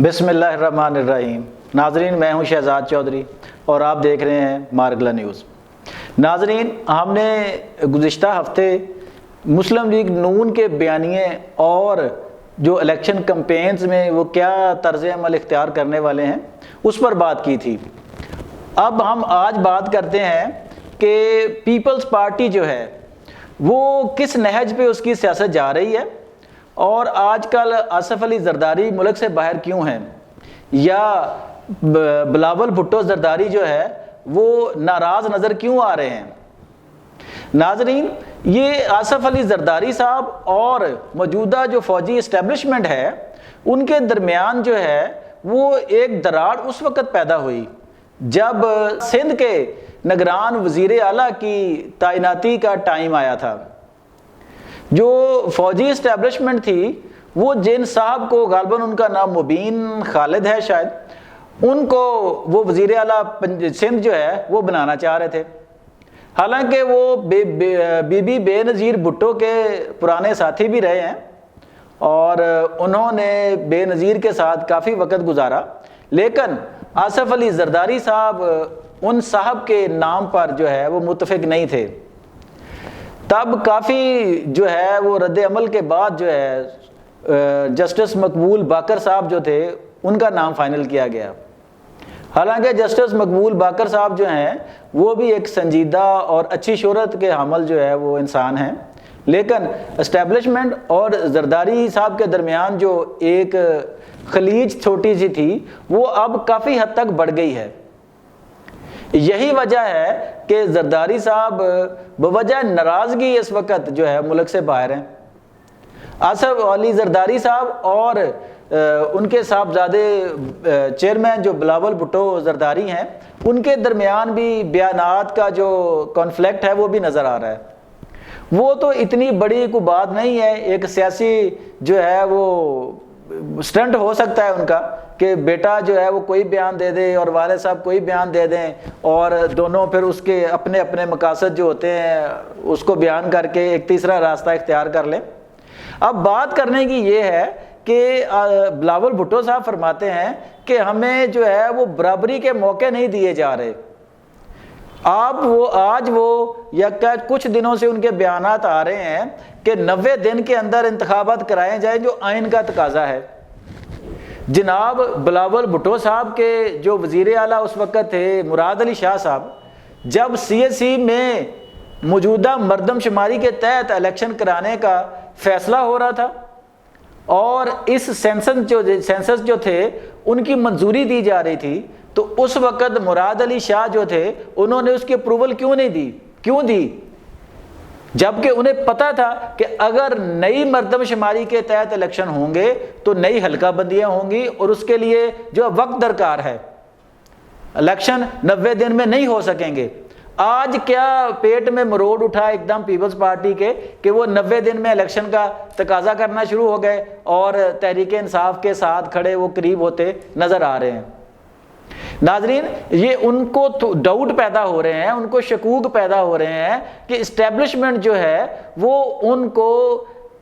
بسم اللہ الرحمن الرحیم۔ ناظرین، میں ہوں شہزاد چودھری اور آپ دیکھ رہے ہیں مارگلا نیوز۔ ناظرین، ہم نے گزشتہ ہفتے مسلم لیگ نون کے بیانیے اور جو الیکشن کمپینز میں وہ کیا طرز عمل اختیار کرنے والے ہیں اس پر بات کی تھی۔ اب ہم آج بات کرتے ہیں کہ پیپلز پارٹی جو ہے وہ کس نہج پہ اس کی سیاست جا رہی ہے، اور آج کل آصف علی زرداری ملک سے باہر کیوں ہیں، یا بلاول بھٹو زرداری جو ہے وہ ناراض نظر کیوں آ رہے ہیں۔ ناظرین، یہ آصف علی زرداری صاحب اور موجودہ جو فوجی اسٹیبلشمنٹ ہے ان کے درمیان جو ہے وہ ایک دراڑ اس وقت پیدا ہوئی جب سندھ کے نگران وزیر اعلیٰ کی تعیناتی کا ٹائم آیا تھا۔ جو فوجی اسٹیبلشمنٹ تھی وہ جن صاحب کو، غالباً ان کا نام مبین خالد ہے شاید، ان کو وہ وزیر اعلیٰ سندھ جو ہے وہ بنانا چاہ رہے تھے، حالانکہ وہ بی بی بے نظیر بھٹو کے پرانے ساتھی بھی رہے ہیں اور انہوں نے بے نظیر کے ساتھ کافی وقت گزارا، لیکن آصف علی زرداری صاحب ان صاحب کے نام پر جو ہے وہ متفق نہیں تھے۔ تب کافی جو ہے وہ رد عمل کے بعد جو ہے جسٹس مقبول باقر صاحب جو تھے ان کا نام فائنل کیا گیا۔ حالانکہ جسٹس مقبول باقر صاحب جو ہیں وہ بھی ایک سنجیدہ اور اچھی شہرت کے حامل جو ہے وہ انسان ہیں، لیکن اسٹیبلشمنٹ اور زرداری صاحب کے درمیان جو ایک خلیج چھوٹی سی تھی وہ اب کافی حد تک بڑھ گئی ہے۔ یہی وجہ ہے کہ زرداری صاحب بوجہ ناراضگی اس وقت جو ہے ملک سے باہر ہیں۔ آصف علی زرداری صاحب اور ان کے صاحبزادے چیئرمین جو بلاول بھٹو زرداری ہیں ان کے درمیان بھی بیانات کا جو کانفلکٹ ہے وہ بھی نظر آ رہا ہے۔ وہ تو اتنی بڑی کوئی بات نہیں ہے، ایک سیاسی جو ہے وہ سٹنٹ ہو سکتا ہے ان کا کہ بیٹا جو ہے وہ کوئی بیان دے دے اور والد صاحب کوئی بیان دے دیں اور دونوں پھر اس کے اپنے اپنے مقاصد جو ہوتے ہیں اس کو بیان کر کے ایک تیسرا راستہ اختیار کر لیں۔ اب بات کرنے کی یہ ہے کہ بلاول بھٹو صاحب فرماتے ہیں کہ ہمیں جو ہے وہ برابری کے موقع نہیں دیے جا رہے۔ آج وہ یا کچھ دنوں سے ان کے بیانات آ رہے ہیں کہ 90 دن کے اندر انتخابات کرائے جائیں جو آئین کا تقاضا ہے۔ جناب بلاول بھٹو صاحب کے جو وزیر اعلیٰ اس وقت تھے مراد علی شاہ صاحب، جب سی ایس سی میں موجودہ مردم شماری کے تحت الیکشن کرانے کا فیصلہ ہو رہا تھا اور اس سینسس جو تھے ان کی منظوری دی جا رہی تھی، تو اس وقت مراد علی شاہ جو تھے انہوں نے اس کی اپروول کیوں دی جبکہ انہیں پتا تھا کہ اگر نئی مردم شماری کے تحت الیکشن ہوں گے تو نئی حلقہ بندیاں ہوں گی اور اس کے لیے جو وقت درکار ہے، الیکشن 90 دن میں نہیں ہو سکیں گے۔ آج کیا پیٹ میں مروڑ اٹھا ایک دم پیپلز پارٹی کے کہ وہ 90 دن میں الیکشن کا تقاضا کرنا شروع ہو گئے اور تحریک انصاف کے ساتھ کھڑے وہ قریب ہوتے نظر آ رہے ہیں۔ ناظرین، یہ ان کو ڈاؤٹ پیدا ہو رہے ہیں، ان کو شکوک پیدا ہو رہے ہیں کہ اسٹیبلشمنٹ جو ہے وہ ان کو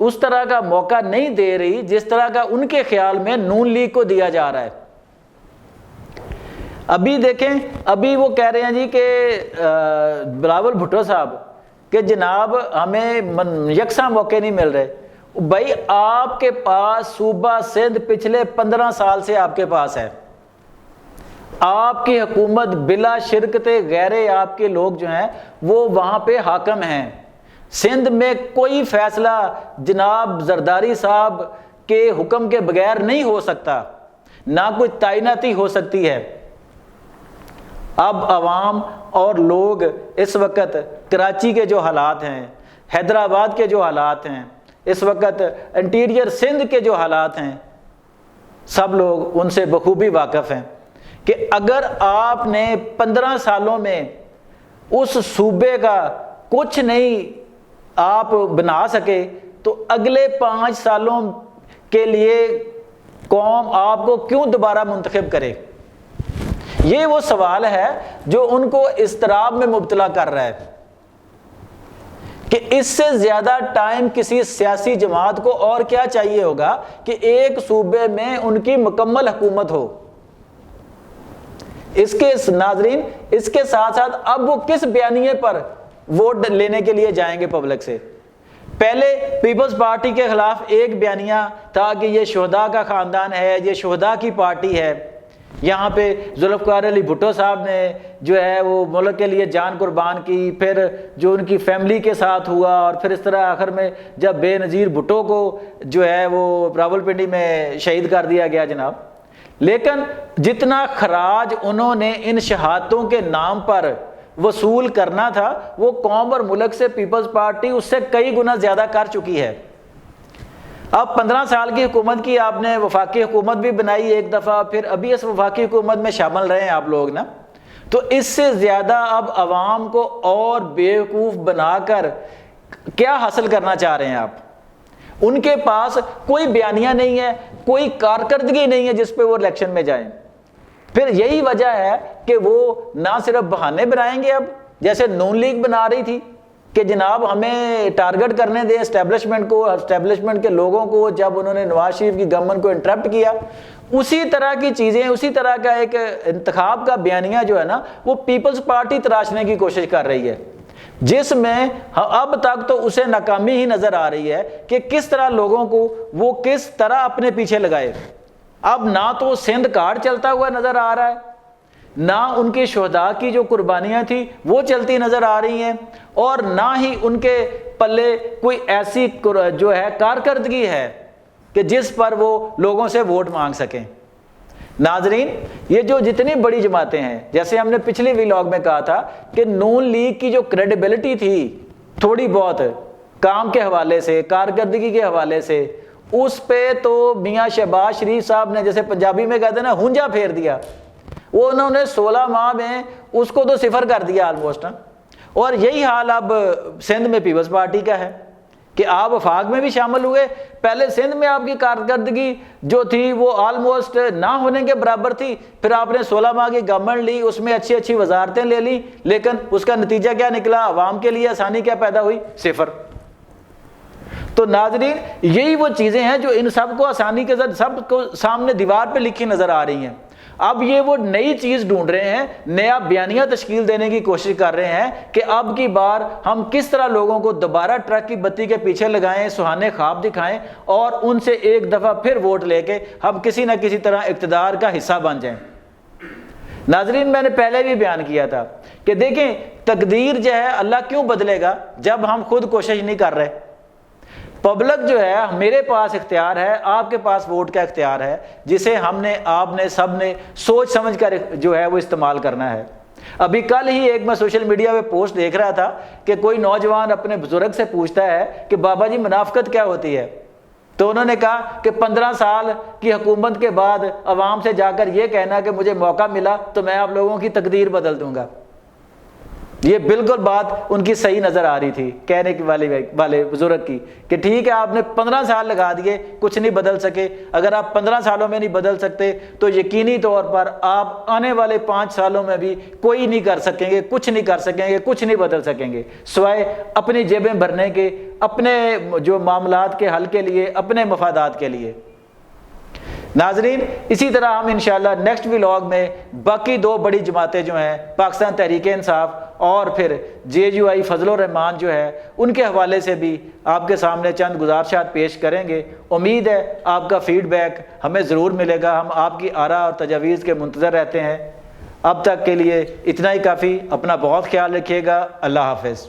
اس طرح کا موقع نہیں دے رہی جس طرح کا ان کے خیال میں نون لیگ کو دیا جا رہا ہے۔ ابھی دیکھیں، ابھی وہ کہہ رہے ہیں جی کہ بلاول بھٹو صاحب کہ جناب ہمیں یکساں موقع نہیں مل رہے۔ بھائی آپ کے پاس صوبہ سندھ پچھلے 15 سال سے آپ کے پاس ہے، آپ کی حکومت بلا شرکت غیر آپ کے لوگ جو ہیں وہ وہاں پہ حاکم ہیں۔ سندھ میں کوئی فیصلہ جناب زرداری صاحب کے حکم کے بغیر نہیں ہو سکتا، نہ کوئی تعیناتی ہو سکتی ہے۔ اب عوام اور لوگ اس وقت کراچی کے جو حالات ہیں، حیدرآباد کے جو حالات ہیں، اس وقت انٹیریئر سندھ کے جو حالات ہیں، سب لوگ ان سے بخوبی واقف ہیں کہ اگر آپ نے 15 سالوں میں اس صوبے کا کچھ نہیں آپ بنا سکے تو اگلے 5 سالوں کے لیے قوم آپ کو کیوں دوبارہ منتخب کرے؟ یہ وہ سوال ہے جو ان کو اضطراب میں مبتلا کر رہا ہے کہ اس سے زیادہ ٹائم کسی سیاسی جماعت کو اور کیا چاہیے ہوگا کہ ایک صوبے میں ان کی مکمل حکومت ہو۔ اس کے ناظرین، اس کے ساتھ ساتھ اب وہ کس بیانیے پر ووٹ لینے کے لیے جائیں گے پبلک سے؟ پہلے پیپلز پارٹی کے خلاف ایک بیانیہ تھا کہ یہ شہداء کا خاندان ہے، یہ شہداء کی پارٹی ہے، یہاں پہ ذوالفقار علی بھٹو صاحب نے جو ہے وہ ملک کے لیے جان قربان کی، پھر جو ان کی فیملی کے ساتھ ہوا، اور پھر اس طرح آخر میں جب بے نظیر بھٹو کو جو ہے وہ راولپنڈی میں شہید کر دیا گیا جناب۔ لیکن جتنا خراج انہوں نے ان شہادتوں کے نام پر وصول کرنا تھا وہ قوم اور ملک سے پیپلز پارٹی اس سے کئی گنا زیادہ کر چکی ہے۔ اب 15 سال کی حکومت کی آپ نے، وفاقی حکومت بھی بنائی ایک دفعہ، پھر ابھی اس وفاقی حکومت میں شامل رہے ہیں آپ لوگ نا، تو اس سے زیادہ اب عوام کو اور بیوقوف بنا کر کیا حاصل کرنا چاہ رہے ہیں آپ؟ ان کے پاس کوئی بیانیہ نہیں ہے، کوئی کارکردگی نہیں ہے جس پہ وہ الیکشن میں جائیں۔ پھر یہی وجہ ہے کہ وہ نہ صرف بہانے بنائیں گے، اب جیسے نون لیگ بنا رہی تھی کہ جناب ہمیں ٹارگٹ کرنے دیں اسٹیبلشمنٹ کو، اسٹیبلشمنٹ کے لوگوں کو، جب انہوں نے نواز شریف کی گورنمنٹ کو انٹرپٹ کیا، اسی طرح کی چیزیں، اسی طرح کا ایک انتخاب کا بیانیہ جو ہے نا وہ پیپلز پارٹی تراشنے کی کوشش کر رہی ہے، جس میں اب تک تو اسے ناکامی ہی نظر آ رہی ہے کہ کس طرح لوگوں کو وہ کس طرح اپنے پیچھے لگائے۔ اب نہ تو سندھ کارڈ چلتا ہوا نظر آ رہا ہے، نہ ان کی شہداء کی جو قربانیاں تھیں وہ چلتی نظر آ رہی ہیں، اور نہ ہی ان کے پلے کوئی ایسی جو ہے کارکردگی ہے کہ جس پر وہ لوگوں سے ووٹ مانگ سکیں۔ ناظرین، یہ جو جتنی بڑی جماعتیں ہیں، جیسے ہم نے پچھلی ویلاگ میں کہا تھا کہ نون لیگ کی جو کریڈیبلٹی تھی تھوڑی بہت کام کے حوالے سے، کارکردگی کے حوالے سے، اس پہ تو میاں شہباز شریف صاحب نے جیسے پنجابی میں کہتے ہیں نا ہونجا پھیر دیا، وہ انہوں نے 16 ماہ میں اس کو تو صفر کر دیا آلموسٹ۔ اور یہی حال اب سندھ میں پیپلز پارٹی کا ہے کہ آپ وفاق میں بھی شامل ہوئے، پہلے سندھ میں آپ کی کارکردگی جو تھی وہ آلموسٹ نہ ہونے کے برابر تھی، پھر آپ نے 16 ماہ کی گورنمنٹ لی، اس میں اچھی اچھی وزارتیں لے لی، لیکن اس کا نتیجہ کیا نکلا؟ عوام کے لیے آسانی کیا پیدا ہوئی؟ صفر۔ تو ناظرین، یہی وہ چیزیں ہیں جو ان سب کو آسانی کے ساتھ سب کو سامنے دیوار پہ لکھی نظر آ رہی ہیں۔ اب یہ وہ نئی چیز ڈھونڈ رہے ہیں، نیا بیانیہ تشکیل دینے کی کوشش کر رہے ہیں کہ اب کی بار ہم کس طرح لوگوں کو دوبارہ ٹرک کی بتی کے پیچھے لگائیں، سہانے خواب دکھائیں، اور ان سے ایک دفعہ پھر ووٹ لے کے ہم کسی نہ کسی طرح اقتدار کا حصہ بن جائیں۔ ناظرین، میں نے پہلے بھی بیان کیا تھا کہ دیکھیں تقدیر جو ہے اللہ کیوں بدلے گا جب ہم خود کوشش نہیں کر رہے۔ پبلک جو ہے، میرے پاس اختیار ہے، آپ کے پاس ووٹ کا اختیار ہے، جسے ہم نے، آپ نے، سب نے سوچ سمجھ کر جو ہے وہ استعمال کرنا ہے۔ ابھی کل ہی ایک میں سوشل میڈیا پہ پوسٹ دیکھ رہا تھا کہ کوئی نوجوان اپنے بزرگ سے پوچھتا ہے کہ بابا جی منافقت کیا ہوتی ہے؟ تو انہوں نے کہا کہ 15 سال کی حکومت کے بعد عوام سے جا کر یہ کہنا کہ مجھے موقع ملا تو میں آپ لوگوں کی تقدیر بدل دوں گا۔ یہ بالکل بات ان کی صحیح نظر آ رہی تھی کہنے کی والے بزرگ کی کہ ٹھیک ہے آپ نے 15 سال لگا دیے، کچھ نہیں بدل سکے، اگر آپ 15 سالوں میں نہیں بدل سکتے تو یقینی طور پر آپ آنے والے 5 سالوں میں بھی کوئی نہیں کر سکیں گے، کچھ نہیں کر سکیں گے، کچھ نہیں بدل سکیں گے، سوائے اپنی جیبیں بھرنے کے، اپنے جو معاملات کے حل کے لیے، اپنے مفادات کے لیے۔ ناظرین، اسی طرح ہم انشاءاللہ نیکسٹ ویلاگ میں باقی 2 بڑی جماعتیں جو ہیں پاکستان تحریک انصاف اور پھر JUI فضل الرحمان جو ہے ان کے حوالے سے بھی آپ کے سامنے چند گزارشات پیش کریں گے۔ امید ہے آپ کا فیڈ بیک ہمیں ضرور ملے گا، ہم آپ کی آراء اور تجاویز کے منتظر رہتے ہیں۔ اب تک کے لیے اتنا ہی کافی، اپنا بہت خیال رکھیے گا، اللہ حافظ۔